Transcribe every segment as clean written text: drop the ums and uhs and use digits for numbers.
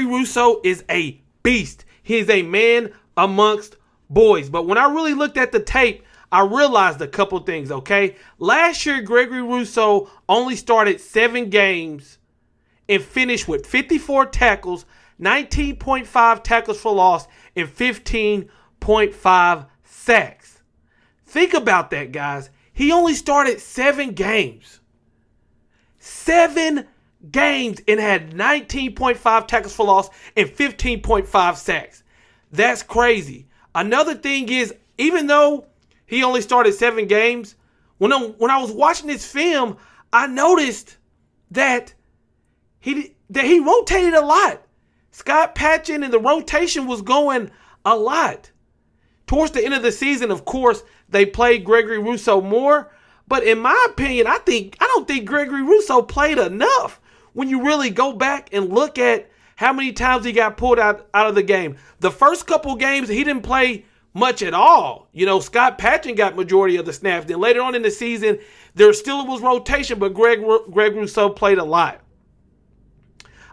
Russo is a beast. He is a man amongst boys. But when I really looked at the tape, I realized a couple things, okay? Last year, Gregory Rousseau only started 7 games and finished with 54 tackles, 19.5 tackles for loss, and 15.5 sacks. Think about that, guys. He only started 7 games. 7 games and had 19.5 tackles for loss and 15.5 sacks. That's crazy. Another thing is, even though he only started 7 games, when I was watching this film, I noticed that he rotated a lot. Scott Patchin and the rotation was going a lot. Towards the end of the season, of course, they played Gregory Rousseau more. But in my opinion, I don't think Gregory Rousseau played enough when you really go back and look at how many times he got pulled out of the game. The first couple games, he didn't play much at all. You know, Scott Patchin got majority of the snaps. Then later on in the season, there still was rotation, but Greg Rousseau played a lot.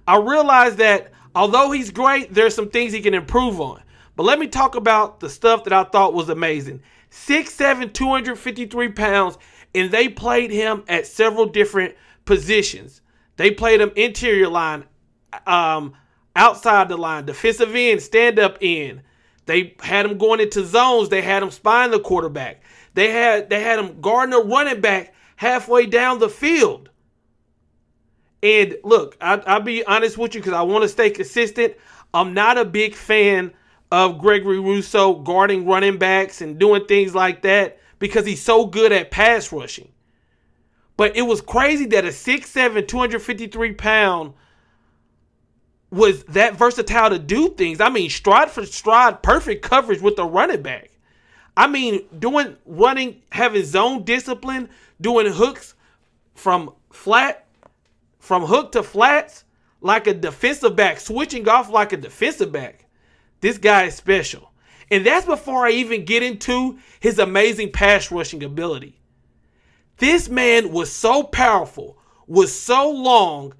I realized that although he's great, there's some things he can improve on. But let me talk about the stuff that I thought was amazing. 6'7", 253 pounds, and they played him at several different positions. They played him interior line, outside the line, defensive end, stand-up end. They had him going into zones. They had him spying the quarterback. They had him guarding a running back halfway down the field. And look, I'll be honest with you because I want to stay consistent. I'm not a big fan of Gregory Rousseau guarding running backs and doing things like that because he's so good at pass rushing. But it was crazy that a 6'7", 253 pound was that versatile to do things. I mean, stride for stride, perfect coverage with the running back. I mean, having zone discipline, doing hooks from hook to flats like a defensive back, switching off like a defensive back. This guy is special. And that's before I even get into his amazing pass rushing ability. This man was so powerful, was so long,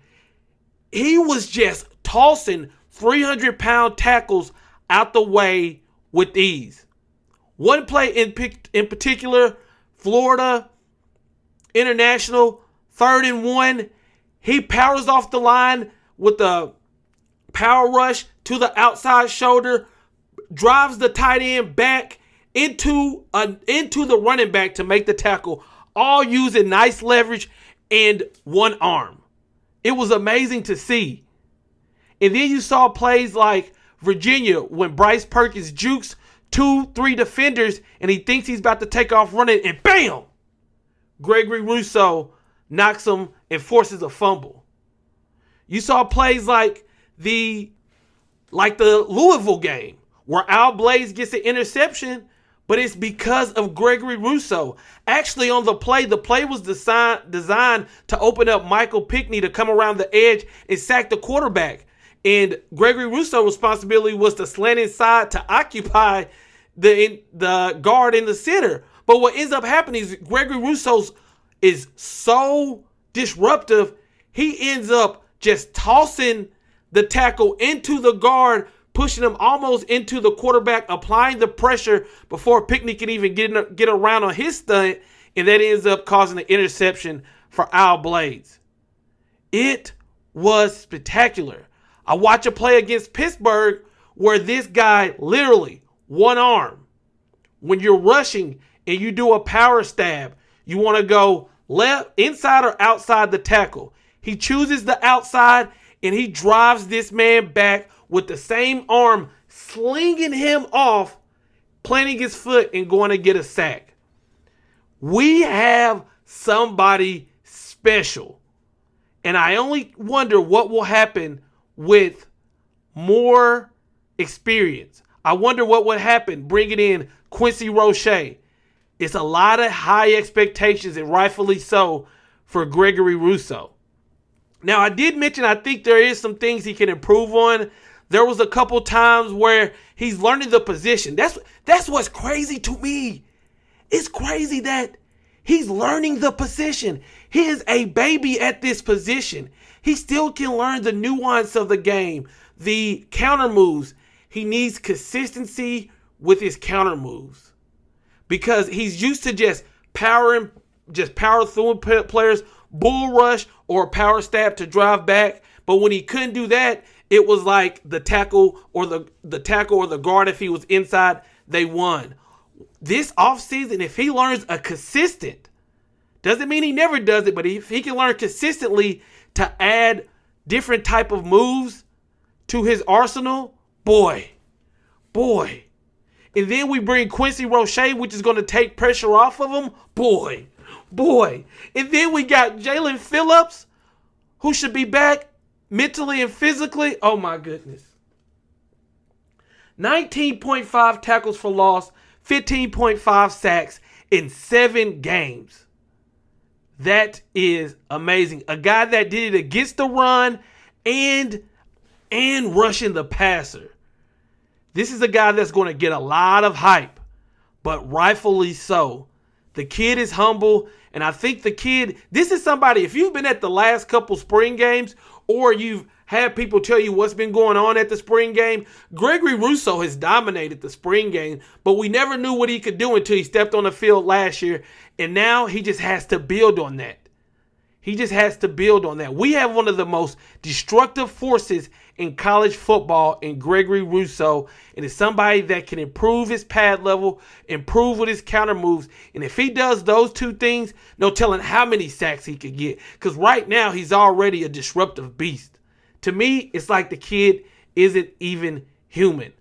he was just tossing 300-pound tackles out the way with ease. One play in particular, Florida International, 3rd and 1, he powers off the line with a power rush to the outside shoulder, drives the tight end back into the running back to make the tackle, all using nice leverage and one arm. It was amazing to see. And then you saw plays like Virginia when Bryce Perkins jukes 2-3 defenders and he thinks he's about to take off running and bam! Gregory Rousseau knocks him and forces a fumble. You saw plays like the Louisville game where Al Blaze gets an interception, but it's because of Gregory Rousseau. Actually, on the play was designed to open up Michael Pickney to come around the edge and sack the quarterback. And Gregory Rousseau's responsibility was to slant inside to occupy the guard in the center. But what ends up happening is Gregory Rousseau is so disruptive, he ends up just tossing the tackle into the guard, pushing him almost into the quarterback, applying the pressure before Pickney can even get around on his stunt, and that ends up causing an interception for Al Blades. It was spectacular. I watch a play against Pittsburgh where this guy literally one arm. When you're rushing and you do a power stab, you want to go left, inside or outside the tackle. He chooses the outside and he drives this man back with the same arm, slinging him off, planting his foot and going to get a sack. We have somebody special. And I only wonder what will happen with more experience. I wonder what would happen bringing in Quincy Roche. It's a lot of high expectations, and rightfully so, for Gregory Rousseau. Now, I did mention I think there is some things he can improve on. There was a couple times where he's learning the position. That's what's crazy to me. It's crazy that he's learning the position. He is a baby at this position. He still can learn the nuance of the game, the counter moves. He needs consistency with his counter moves because he's used to just power through players, bull rush or power stab to drive back. But when he couldn't do that, it was like the tackle or the guard, if he was inside, they won. This offseason, if he learns a consistent, doesn't mean he never does it, but if he can learn consistently to add different type of moves to his arsenal, boy. And then we bring Quincy Roche, which is going to take pressure off of him, boy. And then we got Jalen Phillips, who should be back mentally and physically. Oh my goodness. 19.5 tackles for loss, 15.5 sacks in 7 games. That is amazing. A guy that did it against the run and rushing the passer. This is a guy that's going to get a lot of hype, but rightfully so. The kid is humble, and I think this is somebody, if you've been at the last couple spring games or you've had people tell you what's been going on at the spring game, Gregory Rousseau has dominated the spring game, but we never knew what he could do until he stepped on the field last year, and now he just has to build on that. We have one of the most destructive forces in college football in Gregory Rousseau, and it's somebody that can improve his pad level, improve with his counter moves, and if he does those two things, no telling how many sacks he could get, because right now he's already a disruptive beast. To me, it's like the kid isn't even human.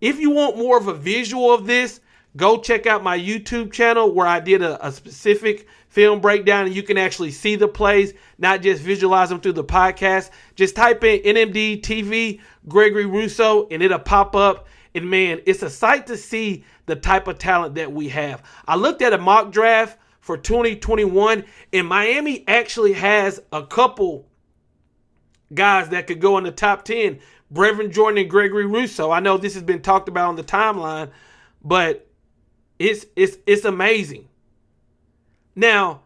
If you want more of a visual of this, go check out my YouTube channel where I did a specific film breakdown and you can actually see the plays, not just visualize them through the podcast. Just type in NMD TV Gregory Rousseau and it'll pop up. And man, it's a sight to see the type of talent that we have. I looked at a mock draft for 2021 and Miami actually has a couple guys that could go in the top 10. Brevin Jordan and Gregory Rousseau. I know this has been talked about on the timeline, but it's amazing. Now,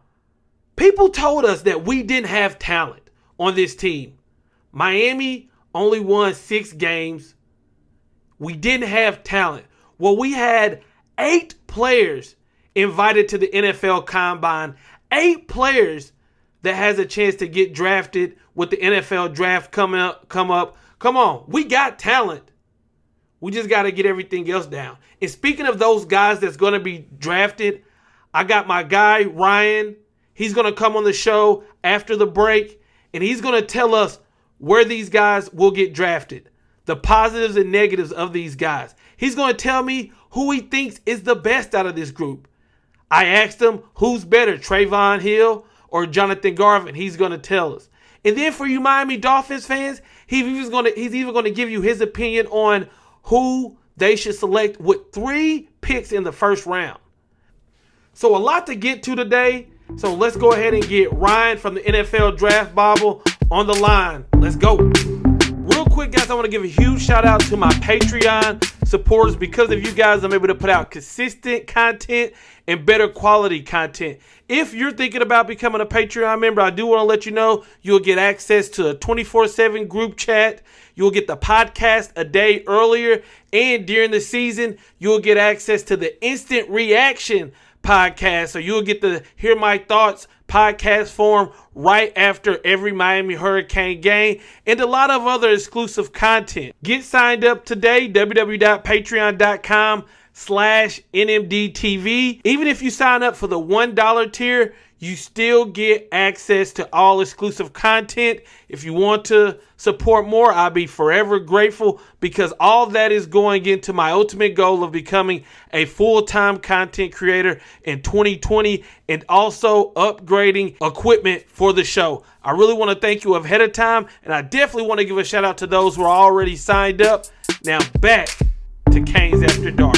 people told us that we didn't have talent on this team. Miami only won 6 games. We didn't have talent. Well, we had 8 players invited to the NFL Combine. 8 players that has a chance to get drafted with the NFL draft come up. Come on, we got talent. We just got to get everything else down. And speaking of those guys that's going to be drafted, I got my guy, Ryan. He's going to come on the show after the break, and he's going to tell us where these guys will get drafted, the positives and negatives of these guys. He's going to tell me who he thinks is the best out of this group. I asked him who's better, Trayvon Hill or Jonathan Garvin. He's going to tell us. And then for you Miami Dolphins fans, he's even going to give you his opinion on who they should select with 3 picks in the first round. So a lot to get to today. So let's go ahead and get Ryan from the NFL Draft Bible on the line. Let's go. Real quick, guys, I want to give a huge shout out to my Patreon supporters. Because of you guys, I'm able to put out consistent content and better quality content. If you're thinking about becoming a Patreon member, I do want to let you know you'll get access to a 24/7 group chat. You'll get the podcast a day earlier. And during the season, you'll get access to the instant reaction podcast. So you'll get the Hear My Thoughts podcast form right after every Miami Hurricane game and a lot of other exclusive content. Get signed up today, www.patreon.com/NMDTV. Even if you sign up for the $1 tier, you still get access to all exclusive content. If you want to support more, I'll be forever grateful because all that is going into my ultimate goal of becoming a full-time content creator in 2020 and also upgrading equipment for the show. I really want to thank you ahead of time, and I definitely want to give a shout out to those who are already signed up. Now back to Canes After Dark.